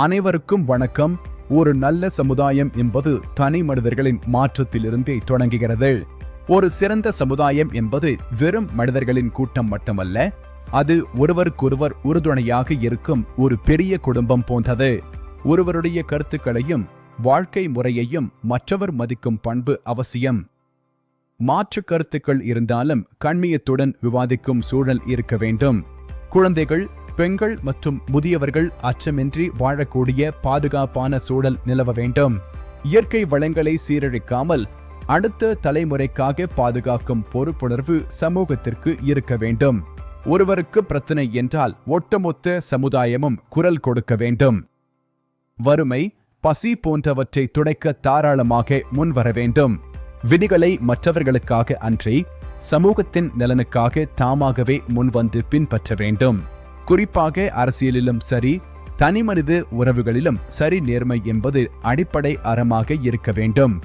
அனைவருக்கும் வணக்கம். ஒரு நல்ல சமுதாயம் என்பது தனி மனிதர்களின் மாற்றத்திலிருந்தே தொடங்குகிறது. ஒரு சிறந்த சமுதாயம் என்பது வெறும் மனிதர்களின் கூட்டம் மட்டுமல்ல, அது ஒருவருக்கொருவர் உறுதுணையாக இருக்கும் ஒரு பெரிய குடும்பம் போன்றது. ஒருவருடைய கருத்துக்களையும் வாழ்க்கை முறையையும் மற்றவர் மதிக்கும் பண்பு அவசியம். மாற்று கருத்துக்கள் இருந்தாலும் கண்ணியத்துடன் விவாதிக்கும் சூழல் இருக்க வேண்டும். குழந்தைகள், பெண்கள் மற்றும் முதியவர்கள் அச்சமின்றி வாழக்கூடிய பாதுகாப்பான சூழல் நிலவ வேண்டும். இயற்கை வளங்களை சீரழிக்காமல் அடுத்த தலைமுறைக்காக பாதுகாக்கும் பொறுப்புணர்வு சமூகத்திற்கு இருக்க வேண்டும். ஒருவருக்கு பிரச்சனை என்றால் ஒட்டுமொத்த சமுதாயமும் குரல் கொடுக்க வேண்டும். வறுமை, பசி போன்றவற்றை துடைக்க தாராளமாக முன்வர வேண்டும். விதிகளை மற்றவர்களுக்காக அன்றி சமூகத்தின் நலனுக்காக தாமாகவே முன்வந்து பின்பற்ற வேண்டும். குறிப்பாக அரசியலிலும் சரி, தனிமனித உறவுகளிலும் சரி, நேர்மை என்பது அடிப்படை அறமாக இருக்க வேண்டும்.